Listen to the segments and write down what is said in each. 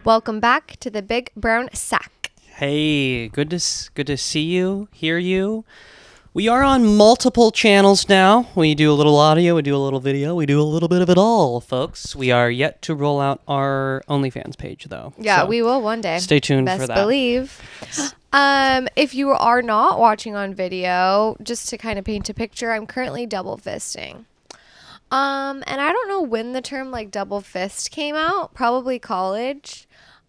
Welcome back to the Big Brown Sack. Hey, good to see you, hear you. We are on multiple channels now. We do a little audio, we do a little video, we do a little bit of it all, folks. We are yet to roll out our OnlyFans page, though. Yeah, so we will one day. Stay tuned for that. Best believe. If you are not watching on video, just to kind of paint a picture, I'm currently double fisting. And I don't know when the term like double fist came out, probably college.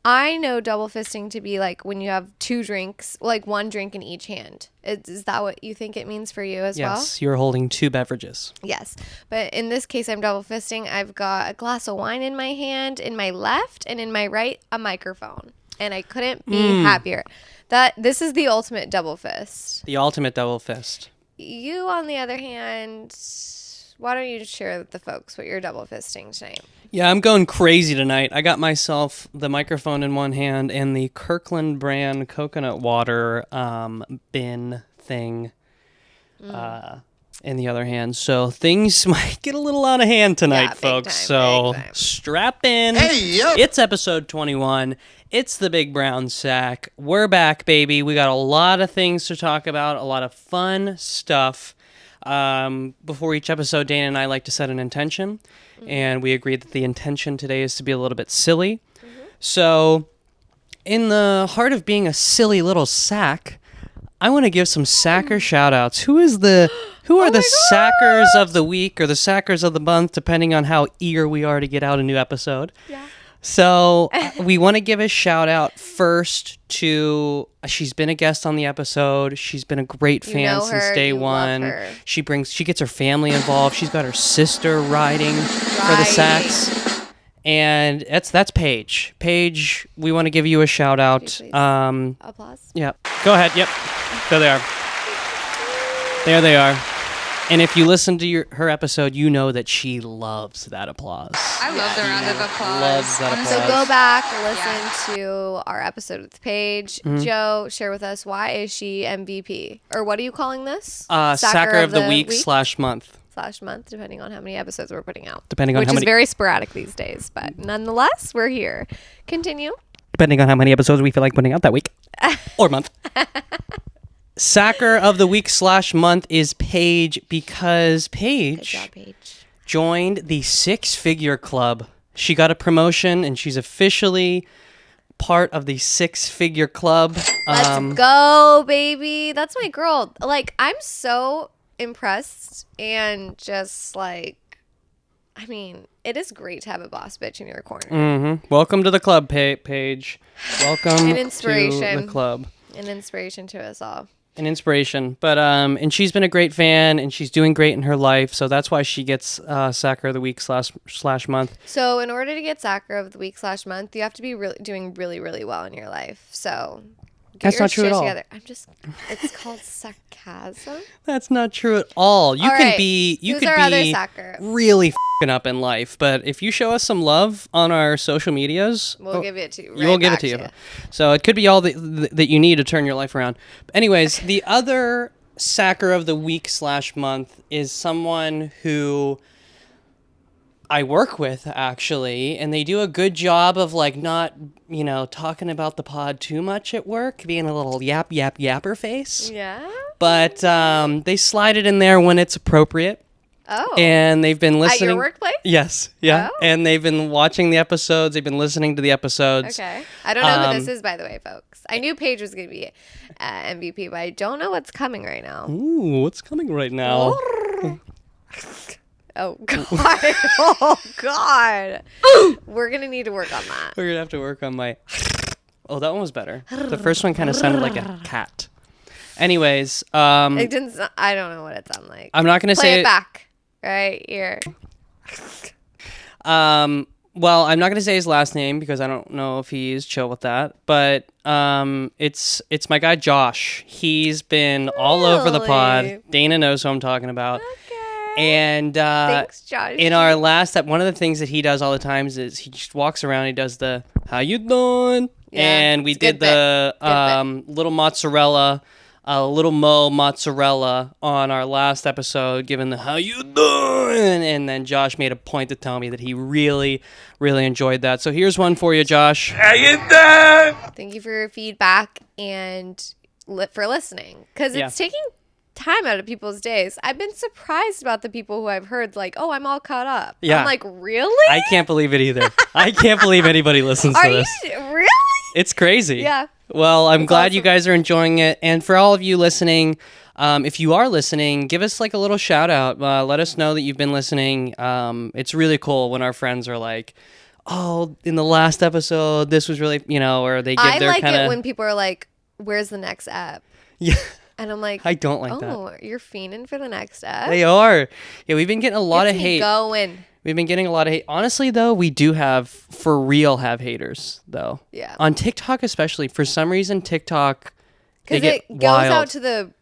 I know double fisting to be like when you have two drinks, like one drink in each hand. Is that what you think it means for you as well? Yes, you're holding two beverages. Yes. But in this case, I'm double fisting. I've got a glass of wine in my hand, in my left, and in my right, a microphone. And I couldn't be happier. This is the ultimate double fist. The ultimate double fist. You, on the other hand, why don't you share with the folks what you're double fisting tonight? Yeah, I'm going crazy tonight. I got myself the microphone in one hand and the Kirkland brand coconut water bin thing in the other hand. So things might get a little out of hand tonight, folks. Big time. Strap in. Hey, yo. It's episode 21. It's the Big Brown Sack. We're back, baby. We got a lot of things to talk about, a lot of fun stuff. Before each episode, Dayna and I like to set an intention, and we agreed that the intention today is to be a little bit silly. So, in the heart of being a silly little sack, I want to give some sacker shout-outs. Who are the sackers of the week or the sackers of the month, depending on how eager we are to get out a new episode? Yeah. So we want to give a shout out first to, she's been a guest on the episode. She's been a great fan since day one. Love her. She gets her family involved. She's got her sister riding for the Sacks. And that's Paige. Paige, we want to give you a shout out. Applause. Yeah. Go ahead. Yep. There they are. There they are. And if you listen to her episode, you know that she loves that applause. I love the round of applause. Loves that applause. So go back, listen to our episode with Paige. Joe, share with us, why is she MVP? Or what are you calling this? Sacker of the week / month. /month, depending on how many episodes we're putting out. Which is very sporadic these days, but nonetheless, we're here. Continue. Depending on how many episodes we feel like putting out that week or month. Sacker of the week / month is Paige, because Paige, Good job, Paige, joined the 6-figure club. She got a promotion and she's officially part of the 6-figure club. Let's go, baby. That's my girl. Like, I'm so impressed and just like, I mean, it is great to have a boss bitch in your corner. Welcome to the club, Paige. Welcome An inspiration. to the club. An inspiration to us all. An inspiration, but and she's been a great fan, and she's doing great in her life, so that's why she gets Sacker of the week / month. So in order to get Sacker of the week / month, you have to be doing really, really well in your life. So that's not true at all. Together. It's called sarcasm. That's not true at all. You could be really f***ing up in life, but if you show us some love on our social medias, we'll give it to you. We'll give it to you. So it could be all that you need to turn your life around. But anyways, the other sacker of the week / month is someone who I work with, actually, and they do a good job of like not, talking about the pod too much at work, being a little yapper face. Yeah. But they slide it in there when it's appropriate. Oh. And they've been listening. At your workplace? Yes. Yeah. Oh. And they've been watching the episodes. They've been listening to the episodes. Okay. I don't know who this is, by the way, folks. I knew Paige was going to be MVP, but I don't know what's coming right now. Ooh, what's coming right now? Oh, God. Oh, God. We're going to need to work on that. We're going to have to work on my... Oh, that one was better. The first one kind of sounded like a cat. Anyways. It didn't. I don't know what it sounded like. I'm not going to say Play it back. Right here. Well, I'm not going to say his last name because I don't know if he's chill with that. But it's my guy Josh. He's been all over the pod. Dayna knows who I'm talking about. Okay. And thanks, Josh. In our last one of the things that he does all the times is he just walks around. He does the "How you doing?" Yeah, and we did the little mozzarella little Mo mozzarella on our last episode, giving the how you doing, and then Josh made a point to tell me that he really, really enjoyed that. So here's one for you, Josh. How you doing? Thank you for your feedback and for listening, because it's taking time out of people's days. I've been surprised about the people who I've heard like, oh, I'm all caught up. Yeah. I'm like, really? I can't believe it either. I can't believe anybody listens to this. Are you really? It's crazy. Yeah. Well, I'm glad you awesome. guys are enjoying it. And for all of you listening, if you are listening, give us like a little shout out. Let us know that you've been listening. It's really cool when our friends are like, oh, in the last episode, this was really, or they give their I like kind it of... when people are like, where's the next app? Yeah. And I'm like, I don't like that. Oh, you're fiending for the next app? They are. Yeah, we've been getting a lot of Gets me hate. going. We've been getting a lot of hate. Honestly, though, we do for real have haters, though. Yeah. On TikTok especially. For some reason, TikTok, they Because get it goes wild. out to the,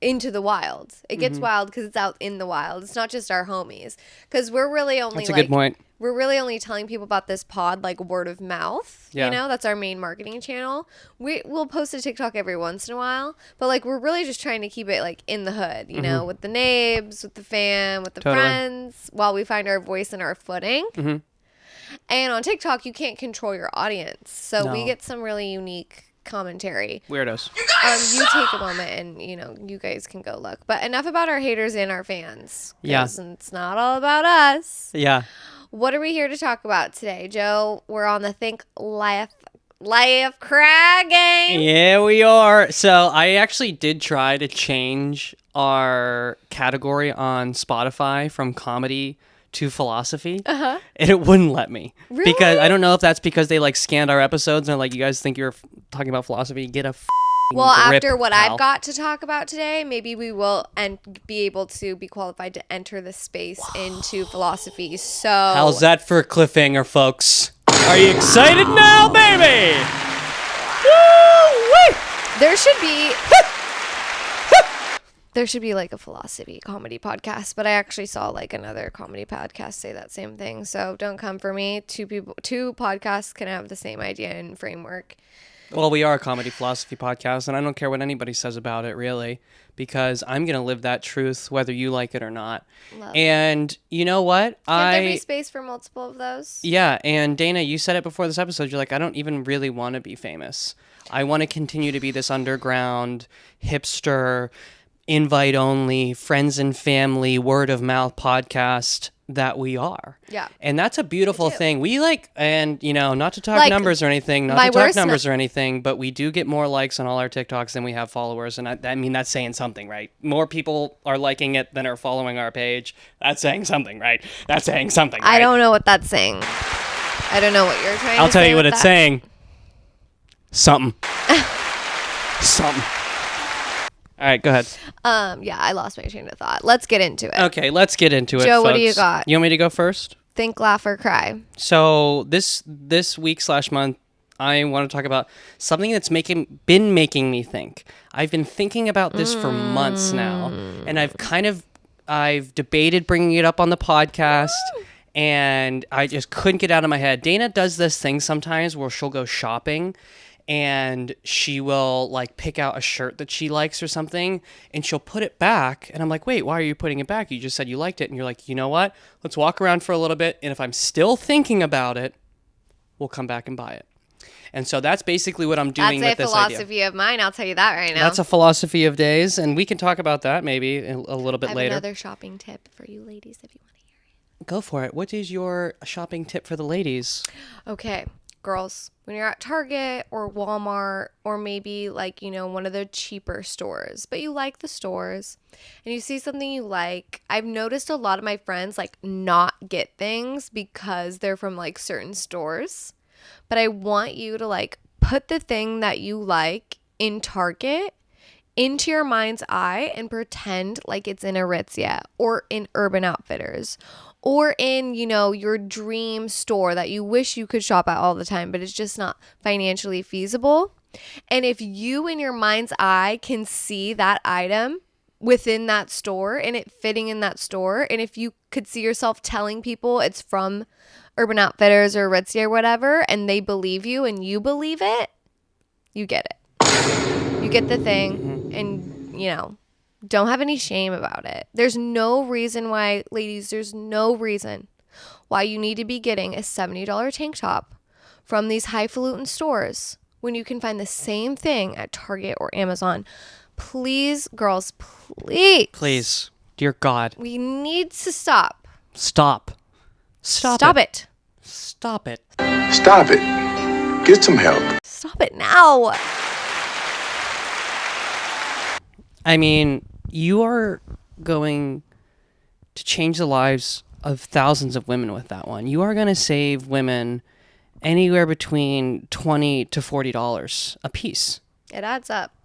into the wild. It Mm-hmm. gets wild because it's out in the wild. It's not just our homies. Because we're really only That's a good point. We're really only telling people about this pod like word of mouth. Yeah. That's our main marketing channel. We'll post a TikTok every once in a while, but like we're really just trying to keep it like in the hood, with the neighbors, with the fam, with the Totally. friends, while we find our voice and our footing. Mm-hmm. And on TikTok, you can't control your audience, so we No. get some really unique commentary. Weirdos. You take a moment and you guys can go look. But enough about our haters and our fans. Yeah. 'Cause it's not all about us. Yeah. What are we here to talk about today, Joe? We're on the Think Laugh Cry game. Yeah, we are. So I actually did try to change our category on Spotify from comedy to philosophy, and it wouldn't let me. Really? Because I don't know if that's because they like scanned our episodes and like, you guys think you're talking about philosophy? Get a Well, grip, after what pal. I've got to talk about today, maybe we will be able to be qualified to enter the space into philosophy. So How's that for a cliffhanger, folks? Are you excited now, baby? Woo-wee! There should be like a philosophy comedy podcast, but I actually saw like another comedy podcast say that same thing. So don't come for me. Two podcasts can have the same idea and framework. Well, we are a comedy philosophy podcast, and I don't care what anybody says about it, really, because I'm going to live that truth whether you like it or not. Love. And you know what? Can there be space for multiple of those? Yeah, and Dayna, you said it before this episode. You're like, I don't even really want to be famous. I want to continue to be this underground, hipster, invite-only, friends and family, word-of-mouth podcast that we are. Yeah. And that's a beautiful thing. We and not to talk Like, numbers or anything, my worst or anything, but we do get more likes on all our TikToks than we have followers. And I mean, that's saying something, right? More people are liking it than are following our page. That's saying something, right? That's saying something, right? I don't know what that's saying. I don't know what you're trying to say. I'll tell you what with it's that. saying. Something. Something. All right, go ahead. Yeah, I lost my train of thought. Let's get into it. Okay, let's get into it, Joe, what do folks. you got? You want me to go first? Think, laugh, or cry. So this week/month, I want to talk about something that's been making me think. I've been thinking about this for months now, and I've debated bringing it up on the podcast, and I just couldn't get it out of my head. Dayna does this thing sometimes where she'll go shopping, and she will like pick out a shirt that she likes or something, and she'll put it back, and I'm like, wait, why are you putting it back? You just said you liked it. And you're like, you know what? Let's walk around for a little bit, and if I'm still thinking about it, we'll come back and buy it. And so that's basically what I'm doing That's with a this idea. philosophy of mine. I'll tell you that right now. That's a philosophy of days, and we can talk about that maybe a little bit I have later. another shopping tip for you ladies if you want to hear Go for it. What is your shopping tip for the ladies? it. Okay, girls, when you're at Target or Walmart or maybe like, one of the cheaper stores, but you like the stores and you see something you like, I've noticed a lot of my friends like not get things because they're from like certain stores. But I want you to like put the thing that you like in Target into your mind's eye and pretend like it's in Aritzia or in Urban Outfitters or in, your dream store that you wish you could shop at all the time, but it's just not financially feasible. And if you in your mind's eye can see that item within that store and it fitting in that store, and if you could see yourself telling people it's from Urban Outfitters or Aritzia or whatever, and they believe you and you believe it, you get it. You get the thing and, you know, don't have any shame about it. There's no reason why, ladies, there's no reason why you need to be getting a $70 tank top from these highfalutin stores when you can find the same thing at Target or Amazon. Please, girls, please. Please. Dear God. We need to stop. Stop. Stop it. Stop it. Stop it. Get some help. Stop it now. I mean, you are going to change the lives of thousands of women with that one. You are going to save women anywhere between $20 to $40 a piece. It adds up.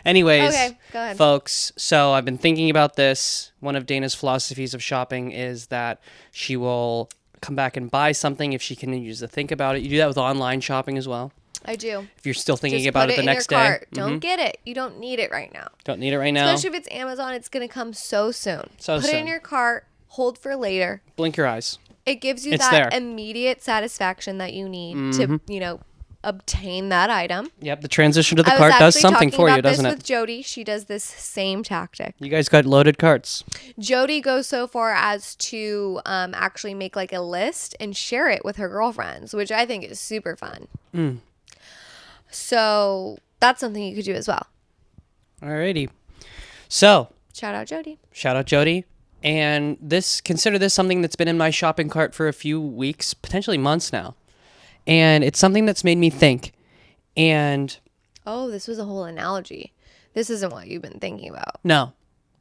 Anyways, Okay, go ahead. folks, so I've been thinking about this. One of Dayna's philosophies of shopping is that she will come back and buy something if she continues to think about it. You do that with online shopping as well. I do. If you're still thinking Just about put it the in next your day. cart. Don't get it. You don't need it right now. Don't need it right now. Especially if it's Amazon, it's going to come so soon. So Put it in soon. your cart. Hold for later. Blink your eyes. It gives you It's that there. immediate satisfaction that you need to, you know, obtain that item. Yep, the transition to the I was cart does actually something talking for you, about this doesn't with it? Jody. She does this same tactic. You guys got loaded carts. Jody goes so far as to actually make like a list and share it with her girlfriends, which I think is super fun. So that's something you could do as well. Alrighty. So, Shout out Jody. shout out Jody. And consider this something that's been in my shopping cart for a few weeks, potentially months now. And it's something that's made me think. And Oh, this was a whole analogy. This isn't what you've been thinking about. no,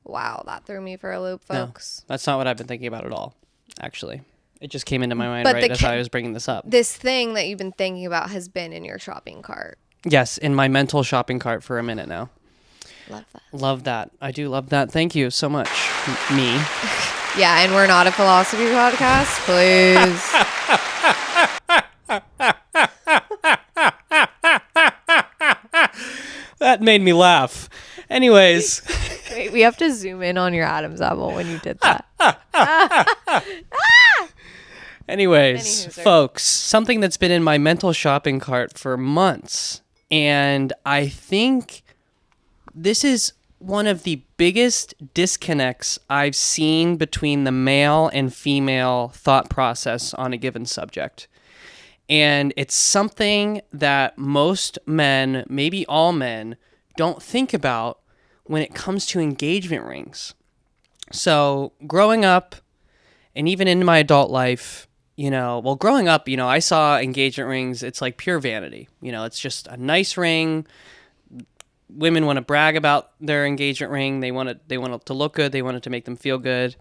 Wow, that threw me for a loop, no, folks. that's not what I've been thinking about at all, actually. It just came into my mind But right the as I was bringing this up. This thing that you've been thinking about has been in your shopping cart. Yes, in my mental shopping cart for a minute now. Love that. Love that. I do love that. Thank you so much, me. Yeah, and we're not a philosophy podcast, please. That made me laugh. Anyways, Wait, we have to zoom in on your Adam's apple when you did that. anyways, Anywho, folks, something that's been in my mental shopping cart for months. And I think this is one of the biggest disconnects I've seen between the male and female thought process on a given subject. And it's something that most men, maybe all men, don't think about when it comes to engagement rings. So growing up, and even in my adult life, growing up, I saw engagement rings, it's like pure vanity. It's just a nice ring. Women want to brag about their engagement ring. They want it to look good. They want it to make them feel good.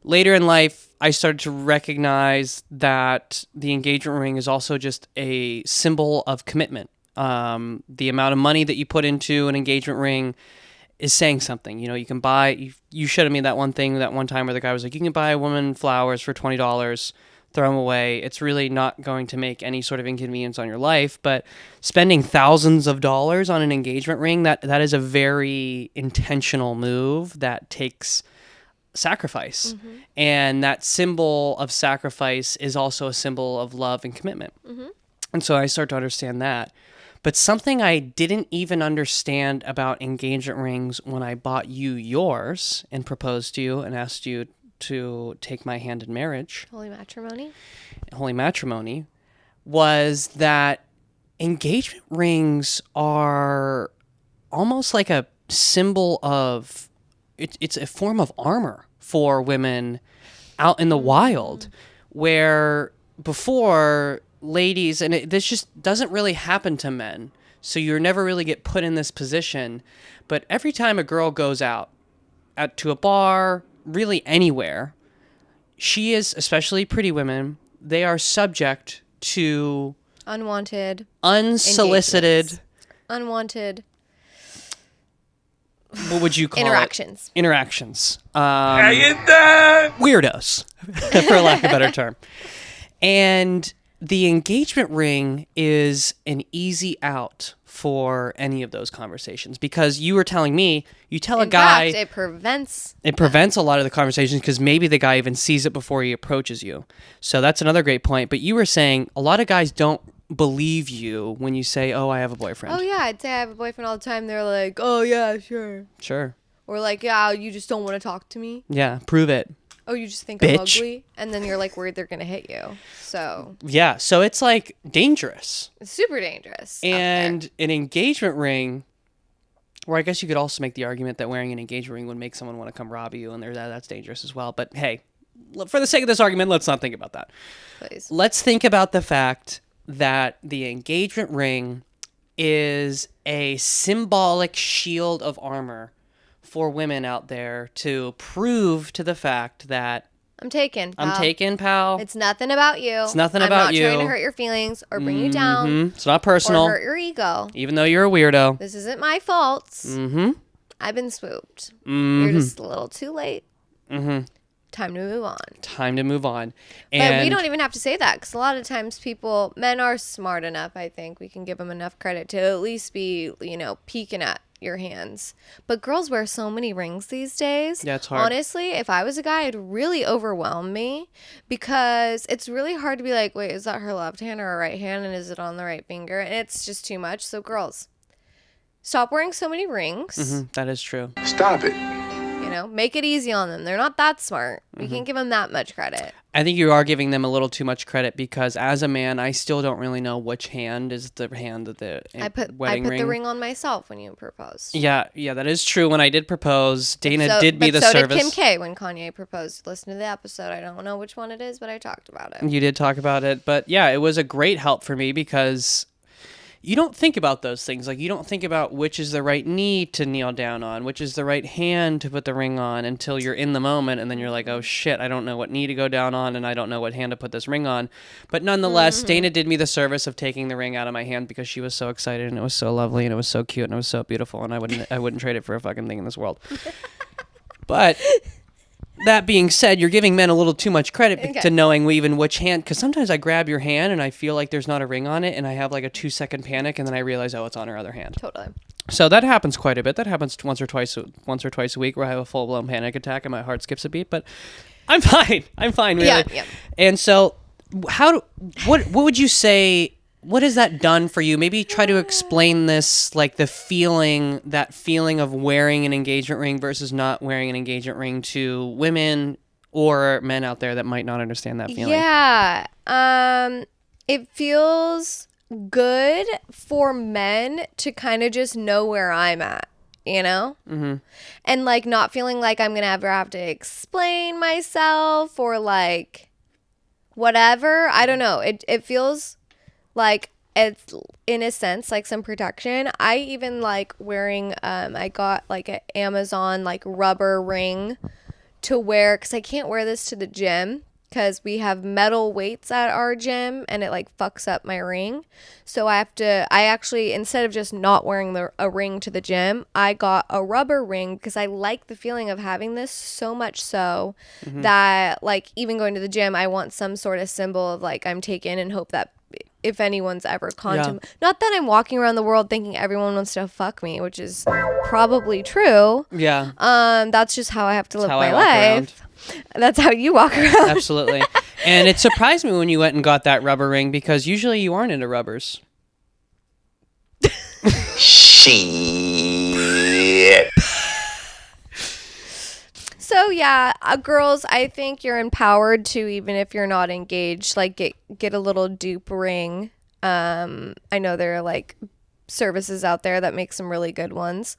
Later in life, I started to recognize that the engagement ring is also just a symbol of commitment. The amount of money that you put into an engagement ring is saying something. You can buy, you showed me that one thing that one time where the guy was like, you can buy a woman flowers for $20, throw them away. It's really not going to make any sort of inconvenience on your life, but spending thousands of dollars on an engagement ring, that is a very intentional move that takes sacrifice. And that symbol of sacrifice is also a symbol of love and commitment. And so I start to understand that. But something I didn't even understand about engagement rings when I bought you yours and proposed to you and asked you to take my hand in marriage, Holy matrimony, was that engagement rings are almost like a symbol of, it's a form of armor for women out in the wild, where before ladies, and this just doesn't really happen to men, so you never really get put in this position, but every time a girl goes out to a bar, really anywhere, she is, especially pretty women, they are subject to Unwanted. unsolicited, Unwanted what would you call interactions. it? Interactions. Weirdos, for lack of a better term. And the engagement ring is an easy out for any of those conversations, because you were telling me, you tell a In guy, fact, it it prevents a lot of the conversations because maybe the guy even sees it before he approaches you. So that's another great point. But you were saying a lot of guys don't believe you when you say, "Oh, I have a boyfriend." Oh yeah, I'd say I have a boyfriend all the time. They're like, "Oh yeah, sure." Sure. Or like, "Yeah, you just don't want to talk to me." Yeah, prove it. Oh, you just think I'm Bitch. ugly, and then you're like worried they're gonna hit you. So Yeah, so it's like dangerous. it's super dangerous. out there. And an engagement ring, or I guess you could also make the argument that wearing an engagement ring would make someone want to come rob you, and that's dangerous as well. But hey, for the sake of this argument, let's not think about that. Please. Let's think about the fact that the engagement ring is a symbolic shield of armor for women out there to prove to the fact that I'm taken. Pal. I'm taken, pal. It's nothing about you. It's nothing I'm about not you. trying to hurt your feelings or bring you down It's not personal, or hurt your ego. even though you're a weirdo. This isn't my fault. Mm-hmm. I've been swooped. You're just a little too late. Mm-hmm. Time to move on. Time to move on. But we don't even have to say that because a lot of times men are smart enough, I think. We can give them enough credit to at least be, peeking at your hands. But girls wear so many rings these days. Yeah, it's hard. Honestly, if I was a guy, it'd really overwhelm me because it's really hard to be like, wait, is that her left hand or her right hand? And is it on the right finger? And it's just too much. So girls, stop wearing so many rings. That is true. Stop it. Make it easy on them. They're not that smart. We can't give them that much credit. I think you are giving them a little too much credit because as a man, I still don't really know which hand is the hand of the I put wedding ring. the ring on myself when you proposed. Yeah, that is true. When I did propose, Dayna did me the so service. did Kim K when Kanye proposed. Listen to the episode. I don't know which one it is, but I talked about it. You did talk about it, but yeah, it was a great help for me because you don't think about those things. Like, you don't think about which is the right knee to kneel down on, which is the right hand to put the ring on until you're in the moment. And then you're like, oh shit, I don't know what knee to go down on and I don't know what hand to put this ring on. But nonetheless, Dayna did me the service of taking the ring out of my hand because she was so excited and it was so lovely and it was so cute and it was so beautiful. And I wouldn't trade it for a fucking thing in this world. But that being said, you're giving men a little too much credit to knowing even which hand, because sometimes I grab your hand and I feel like there's not a ring on it and I have like a 2-second panic and then I realize, oh, it's on her other hand. Totally. So that happens quite a bit. That happens once or twice a week where I have a full-blown panic attack and my heart skips a beat, but I'm fine. I'm fine, really. Yeah. And so what would you say, what has that done for you? Maybe try to explain this, like that feeling of wearing an engagement ring versus not wearing an engagement ring to women or men out there that might not understand that feeling. Yeah. It feels good for men to kind of just know where I'm at, Mm-hmm. And like not feeling like I'm going to ever have to explain myself or like whatever. I don't know. It feels like it's in a sense like some protection. I even like wearing I got like an Amazon like rubber ring to wear because I can't wear this to the gym because we have metal weights at our gym and it like fucks up my ring. So I actually, instead of just not wearing a ring to the gym, I got a rubber ring because I like the feeling of having this so much so that like even going to the gym, I want some sort of symbol of like I'm taken and hope that if anyone's ever not that I'm walking around the world thinking everyone wants to fuck me, which is probably true. Yeah. That's just how I have to live my I walk life. around. That's how you walk around. Absolutely. And it surprised me when you went and got that rubber ring because usually you aren't into rubbers. Shit. So yeah, girls, I think you're empowered to, even if you're not engaged, like get a little dupe ring. I know there are like services out there that make some really good ones.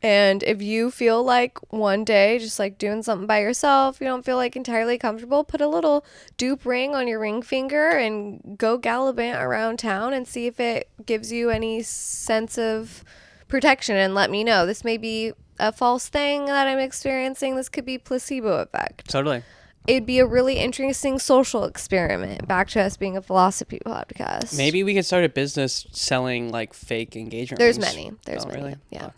And if you feel like one day just like doing something by yourself, you don't feel like entirely comfortable, put a little dupe ring on your ring finger and go gallivant around town and see if it gives you any sense of protection and let me know. This may be a false thing that I'm experiencing. This could be placebo effect. Totally. It'd be a really interesting social experiment. Back to us being a philosophy podcast. Maybe we could start a business selling like fake engagement There's rings. many. There's many. Really? Yeah.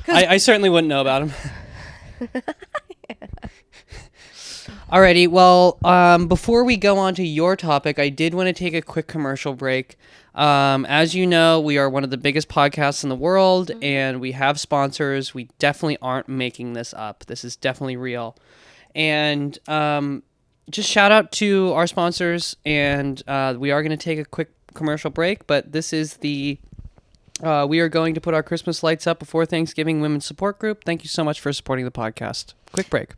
Fuck. I certainly wouldn't know about them. Alrighty, well, before we go on to your topic, I did want to take a quick commercial break. As you know, we are one of the biggest podcasts in the world, and we have sponsors. We definitely aren't making this up. This is definitely real. And just shout out to our sponsors, and we are going to take a quick commercial break, but this is the we are going to put our Christmas lights up before Thanksgiving Women's Support Group. Thank you so much for supporting the podcast. Quick break.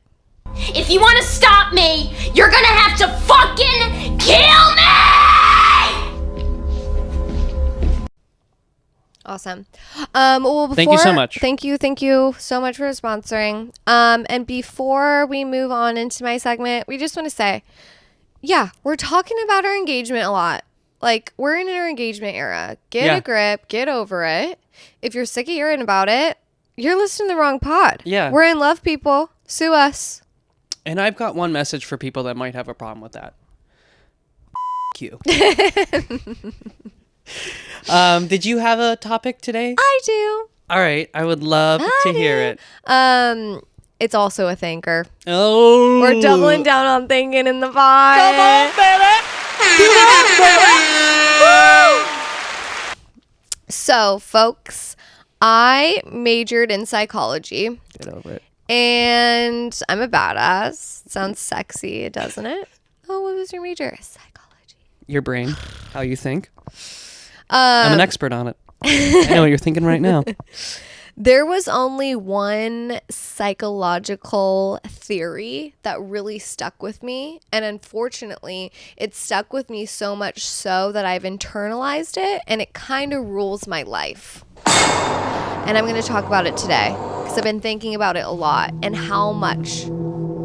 If you want to stop me, you're gonna have to fucking kill me! Awesome. Well, Thank you so much. Thank you so much for sponsoring. And before we move on into my segment, we just want to say, yeah, we're talking about our engagement a lot. Like, we're in our engagement era. Get a grip. Get over it. If you're sick of hearing about it, you're listening to the wrong pod. Yeah. We're in love, people. Sue us. And I've got one message for people that might have a problem with that. You. Did you have a topic today? I do. All right. I would love to hear it. It's also a thinker. Oh. We're doubling down on thinking in the pod. Come on, baby. So, folks, I majored in psychology. Get over it. And I'm a badass. Sounds sexy, doesn't it? Oh, what was your major? Psychology. Your brain, how you think. I'm an expert on it. I know what you're thinking right now. There was only one psychological theory that really stuck with me. And unfortunately, it stuck with me so much so that I've internalized it and it kind of rules my life. And I'm going to talk about it today because I've been thinking about it a lot and how much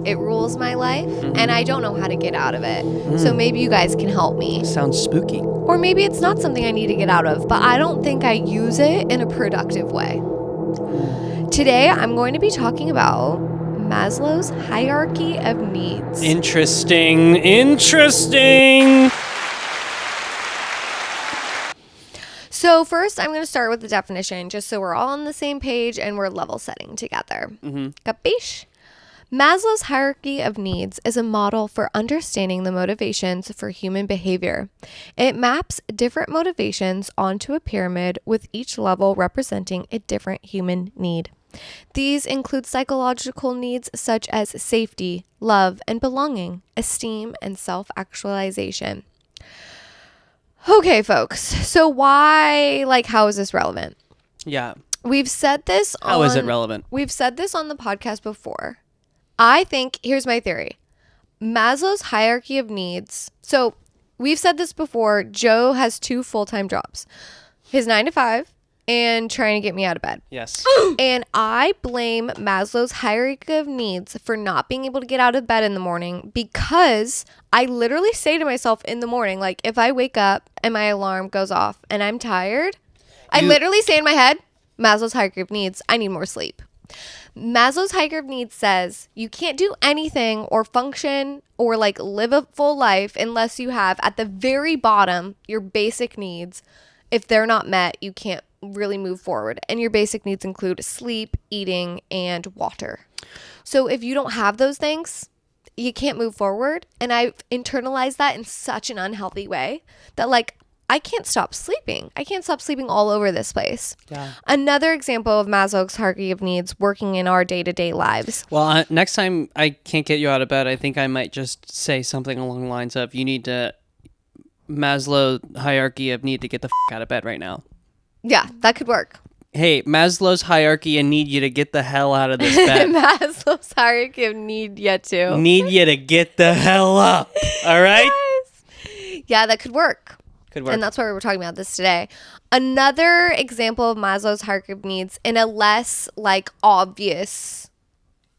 it rules my life. And I don't know how to get out of it. So maybe you guys can help me. Sounds spooky. Or maybe it's not something I need to get out of, but I don't think I use it in a productive way. Today, I'm going to be talking about Maslow's hierarchy of needs. Interesting. So first, I'm going to start with the definition, just so we're all on the same page and we're level setting together. Capiche? Maslow's hierarchy of needs is a model for understanding the motivations for human behavior. It maps different motivations onto a pyramid with each level representing a different human need. These include psychological needs such as safety, love and belonging, esteem, and self-actualization. Okay, folks. So how is this relevant? Yeah. We've said this How is it relevant? We've said this on the podcast before. I think, here's my theory. Maslow's hierarchy of needs. So we've said this before. Joe has 2 full-time jobs. His 9 to 5 and trying to get me out of bed. Yes. And I blame Maslow's hierarchy of needs for not being able to get out of bed in the morning because I literally say to myself in the morning, like if I wake up and my alarm goes off and I'm tired, I literally say in my head, Maslow's hierarchy of needs, I need more sleep. Maslow's hierarchy of needs says you can't do anything or function or live a full life unless you have at the very bottom your basic needs. If they're not met, you can't really move forward. And your basic needs include sleep, eating, and water. So if you don't have those things, you can't move forward. And I've internalized that in such an unhealthy way that I can't stop sleeping. I can't stop sleeping all over this place. Yeah. Another example of Maslow's hierarchy of needs working in our day-to-day lives. Well, next time I can't get you out of bed, I think I might just say something along the lines of, you need to, Maslow hierarchy of need to get the out of bed right now. Yeah, that could work. Hey, Maslow's hierarchy and need you to get the hell out of this bed. Maslow's hierarchy of need yet too. Need you to get the hell up. All right? Yes. Yeah, that could work. Could work. And that's why we're talking about this today. Another example of Maslow's hierarchy of needs in a less obvious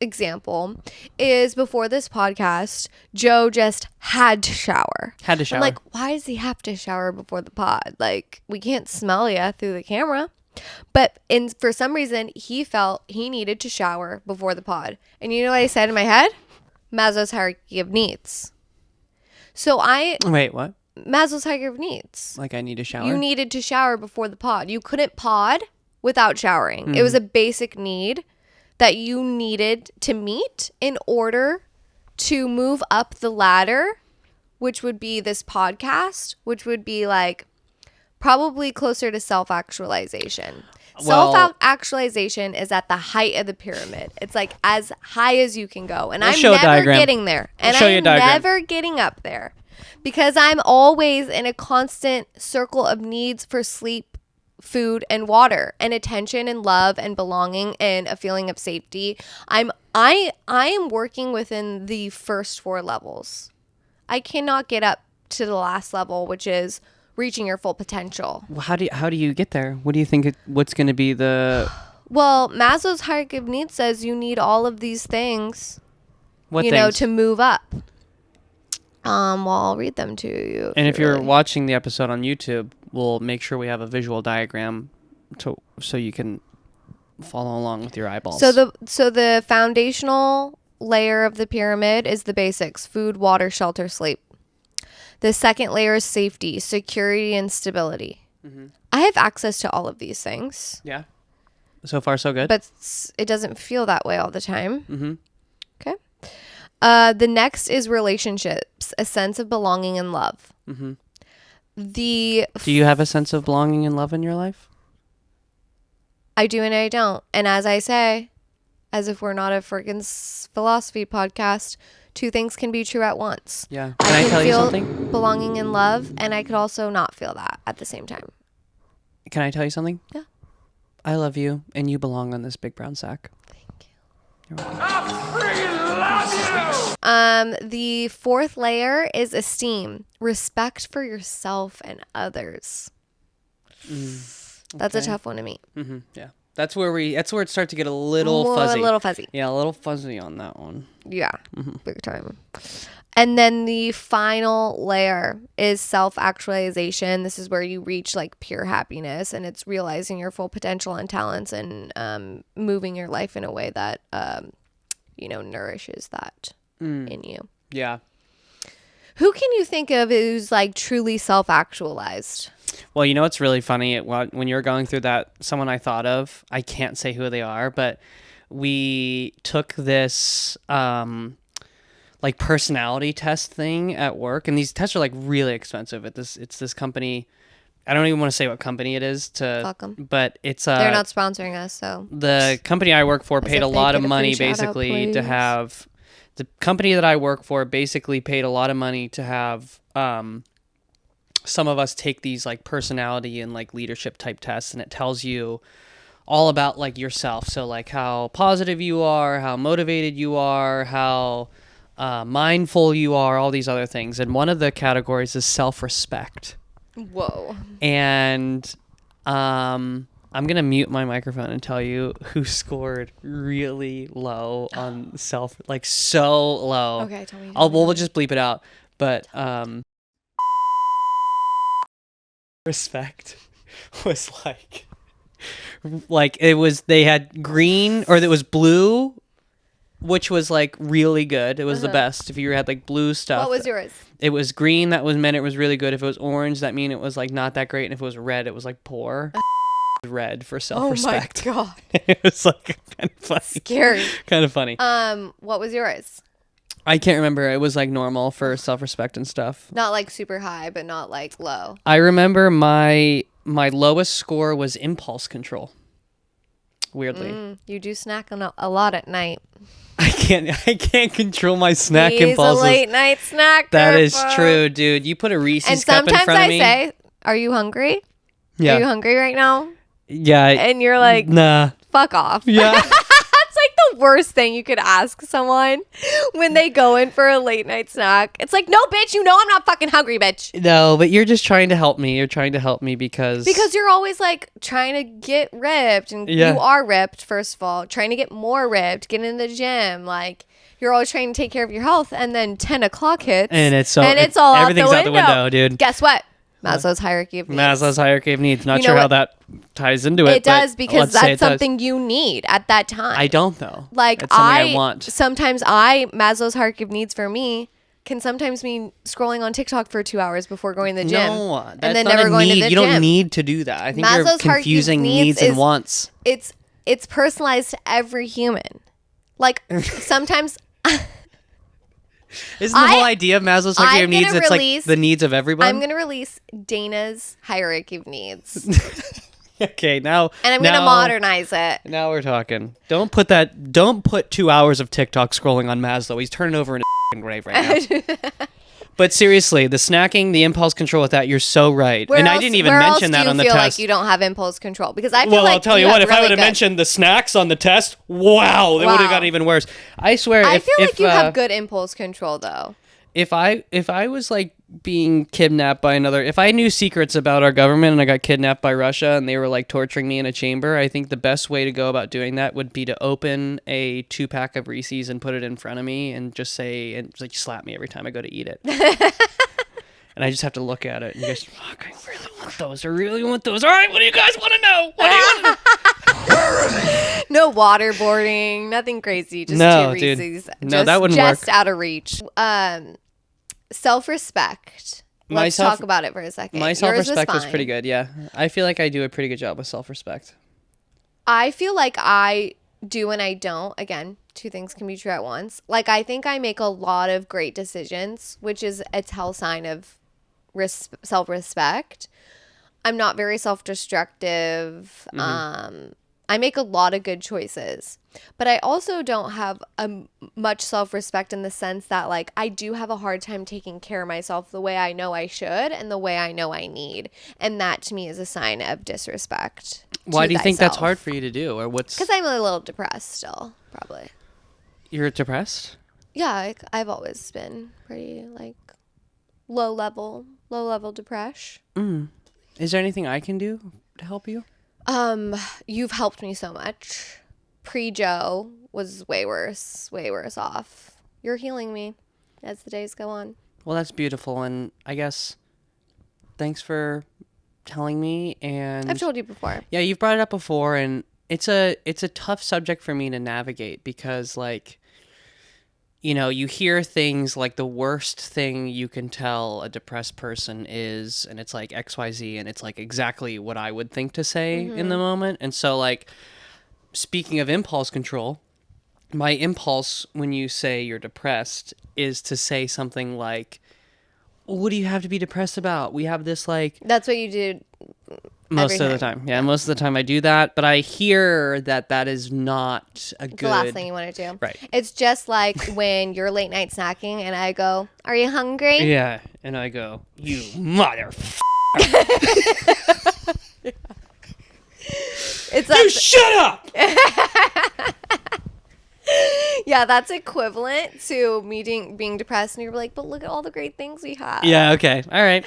example is before this podcast, Joe just had to shower. Had to shower. I'm like, why does he have to shower before the pod? We can't smell you through the camera. But for some reason, he felt he needed to shower before the pod. And you know what I said in my head? Maslow's hierarchy of needs. So Wait, what? Maslow's hierarchy of needs. I need to shower? You needed to shower before the pod. You couldn't pod without showering. It was a basic need that you needed to meet in order to move up the ladder, which would be this podcast, which would be probably closer to self-actualization. Well- Self-actualization is at the height of the pyramid. It's like as high as you can go. And We'll I'm show a never diagram. getting there. And show you a I'm diagram. never getting up there. Because I'm always in a constant circle of needs for sleep, food, and water, and attention and love and belonging and a feeling of safety. I am working within the first 4 levels. I cannot get up to the last level, which is reaching your full potential. Well, how do you get there? What do you think? What's going to be the Well, Maslow's hierarchy of needs says you need all of these things, what you things? know, to move up. Well, I'll read them to you. And if you you're really- watching the episode on YouTube, we'll make sure we have a visual diagram so you can follow along with your eyeballs. So the foundational layer of the pyramid is the basics: food, water, shelter, sleep. The second layer is safety, security, and stability. I have access to all of these things, yeah. So far, so good. but it doesn't feel that way all the time. Mhm. Okay. The next is relationships, a sense of belonging and love. Mhm. The Do you have a sense of belonging and love in your life? I do and I don't. And as I say, as if we're not a freaking philosophy podcast, 2 things can be true at once. Yeah. Can I can tell you feel something? belonging and love, and I could also not feel that at the same time. Can I tell you something? Yeah. I love you, and you belong on this big brown sack. Thank you. You're welcome. The 4th layer is esteem, respect for yourself and others. That's a okay. tough one to meet. Yeah. That's where it starts to get a little fuzzy. A little fuzzy. Yeah, a little fuzzy on that one. Yeah, big time. And then the final layer is self-actualization. This is where you reach like pure happiness, and it's realizing your full potential and talents, and moving your life in a way that nourishes that in you. Yeah. Who can you think of who's like truly self-actualized? Well, you know what's really funny? When you're going through that, someone I thought of, I can't say who they are, but we took this like personality test thing at work, and these tests are like really expensive. It's this company. I don't even want to say what company it is Fuck 'em. but it's They're not sponsoring us, so the company I work for As paid if a they lot get of a free money shout out, basically to please. have the company that I work for basically paid a lot of money to have some of us take these like personality and like leadership type tests, and it tells you all about like yourself. So like how positive you are, how motivated you are, how mindful you are, all these other things. And one of the categories is self-respect. whoa. And I'm gonna mute my microphone and tell you who scored really low on like so low. Okay, tell me. We'll just bleep it out. But respect was like it was, they had green, or it was blue, which was like really good. It was the best. If you had like blue stuff. What was yours? It was green, that was meant it was really good. If it was orange, that mean it was like not that great. And if it was red, it was like poor. Red for self-respect. Oh my god. It was like kind of funny. Scary. Kind of funny. What was yours? I can't remember. It was like normal for self-respect and stuff. Not like super high, but not like low. I remember my lowest score was impulse control. Weirdly. You do snack a lot at night. I can't control my snack He's impulses. a late night snacker. That is folks. true, dude. You put a Reese's And cup in sometimes front of I me. say, "Are you hungry? Yeah. Are you hungry right now?" Yeah. And you're like, Nah. "Fuck off." Yeah. That's like the worst thing you could ask someone when they go in for a late night snack. It's like, "No, bitch, you know I'm not fucking hungry, bitch." No, but you're just trying to help me. You're trying to help me because Because you're always like trying to get ripped, and Yeah. you are ripped, first of all, trying to get more ripped, get in the gym, like you're always trying to take care of your health, and then 10 o'clock hits and it's all everything's out the window. dude. Guess what? Maslow's hierarchy of needs. Maslow's hierarchy of needs. Not You know sure how what? that ties into it. It does, but because let's say that's it does. something you need at that time. I don't though. Like it's something I want. Sometimes Maslow's hierarchy of needs for me can sometimes mean scrolling on TikTok for 2 hours before going to the gym. No, that's and then not never a going need. to the You gym. don't need to do that. I think you're Maslow's hierarchy of confusing needs needs and is- wants. It's personalized to every human. Like sometimes Isn't the I- whole idea of Maslow's hierarchy I'm of needs? gonna It's release- like the needs of everyone. I'm gonna release Dayna's hierarchy of needs. Okay, now And I'm going to now- modernize it. Now we're talking. Don't put 2 hours of TikTok scrolling on Maslow. He's turning over in his grave right now. But seriously, the snacking, the impulse control with that, you're so right. Where and I else- didn't even where mention else that on the do you feel test. like you don't have impulse control? Because I feel Well, like I'll tell you have what, if I really would have good- mentioned the snacks on the test, wow, they would have Wow. gotten even worse. I swear, I if, feel like if, you have good impulse control, though. if I was like being kidnapped by another, if I knew secrets about our government and I got kidnapped by Russia and they were like torturing me in a chamber, I think the best way to go about doing that would be to open a 2-pack of Reese's and put it in front of me and just say, and like slap me every time I go to eat it. And I just have to look at it and just, fuck, I really want those. I really want those. All right, what do you guys want to know? What do you want to know? No waterboarding, nothing crazy. Just No, 2 dude. Reese's. No, that wouldn't just work. out of reach. Self-respect. Let's talk about it for a second. My Yours self-respect was is pretty fine. good, yeah. I feel like I do a pretty good job with self-respect. I feel like I do and I don't. Again, 2 things can be true at once. Like, I think I make a lot of great decisions, which is a tell sign of self-respect. I'm not very self-destructive. I make a lot of good choices, but I also don't have much self-respect in the sense that, like, I do have a hard time taking care of myself the way I know I should and the way I know I need. And that to me is a sign of disrespect. Why do you think that's hard for you to do? Or what's... Because I'm a little depressed still, probably. You're depressed? Yeah, I've always been pretty, like, low level depression. Is there anything I can do to help you? You've helped me so much. Pre-Joe was way worse off. You're healing me as the days go on. Well, that's beautiful, and I guess thanks for telling me. And I've told you before. yeah, you've brought it up before, and it's a tough subject for me to navigate because, like, you know, you hear things like the worst thing you can tell a depressed person is, and it's like XYZ, and it's like exactly what I would think to say in the moment. And so, like, speaking of impulse control, my impulse when you say you're depressed is to say something like, what do you have to be depressed about? We have this, like... That's what you did. Most of the Everything. time. Yeah, most of the time I do that. But I hear that is not a good... The last thing you want to do. Right. It's just like when you're late night snacking and I go, "Are you hungry?" Yeah, and I go, you mother... It's You that, shut up! yeah, that's equivalent to me being depressed and you're like, "But look at all the great things we have." Yeah, okay. All right.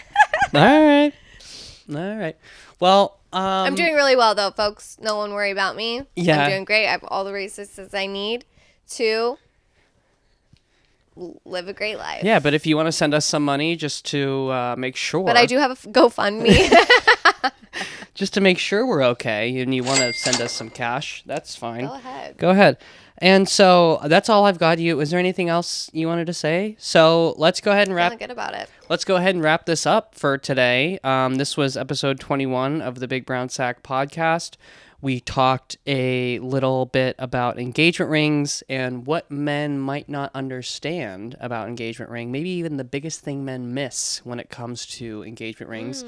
All right. Well, I'm doing really well though, folks. No one worry about me. Yeah. I'm doing great. I have all the resources I need to live a great life. Yeah, but if you want to send us some money just to make sure... But I do have a GoFundMe. Just to make sure we're okay, and you want to send us some cash, that's fine. Go ahead. Go ahead. And so that's all I've got you. Was there anything else you wanted to say? So let's go ahead and wrap... Feeling good about it. Let's go ahead and wrap this up for today. This was episode 21 of the Big Brown Sack podcast. We talked a little bit about engagement rings and what men might not understand about engagement ring. Maybe even the biggest thing men miss when it comes to engagement rings.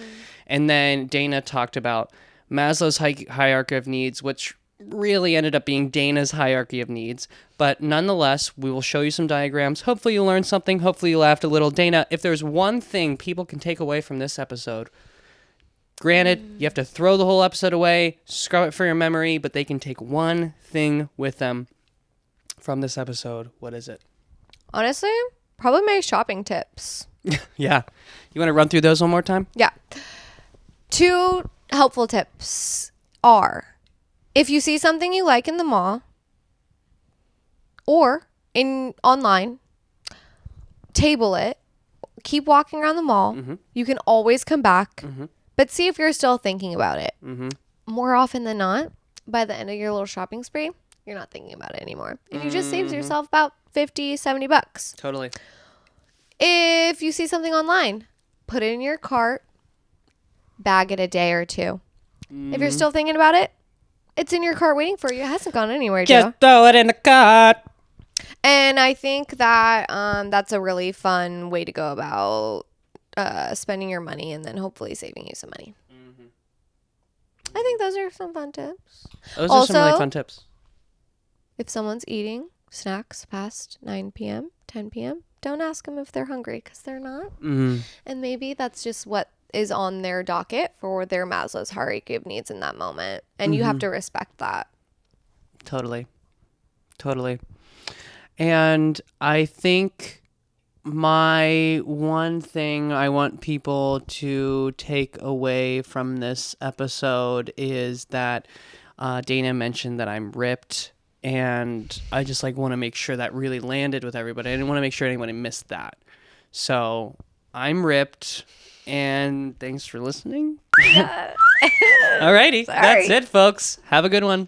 And then Dayna talked about Maslow's hierarchy of needs, which really ended up being Dayna's hierarchy of needs. But nonetheless, we will show you some diagrams. Hopefully you learned something. Hopefully you laughed a little. Dayna, if there's one thing people can take away from this episode, granted, you have to throw the whole episode away, scrub it for your memory, but they can take one thing with them from this episode. What is it? Honestly, probably my shopping tips. Yeah. You want to run through those one more time? Yeah. 2 helpful tips are, if you see something you like in the mall or online, table it, keep walking around the mall. You can always come back, but see if you're still thinking about it. More often than not, by the end of your little shopping spree, you're not thinking about it anymore. And you just saved yourself about $50-$70. Totally. If you see something online, put it in your cart, bag it a day or 2. If you're still thinking about it, it's in your cart waiting for you. It hasn't gone anywhere, Joe. Just throw it in the cart. And I think that that's a really fun way to go about spending your money and then hopefully saving you some money. I think those are some fun tips. Those are some really Also- fun tips. If someone's eating snacks past 9 p.m., 10 p.m., don't ask them if they're hungry because they're not. Mm-hmm. And maybe that's just what is on their docket for their Maslow's hierarchy of needs in that moment. And you have to respect that. Totally. And I think my one thing I want people to take away from this episode is that Dayna mentioned that I'm ripped, and I just want to make sure that really landed with everybody. I didn't want to make sure anybody missed that. So I'm ripped, and thanks for listening. Alrighty, that's it, folks. Have a good one.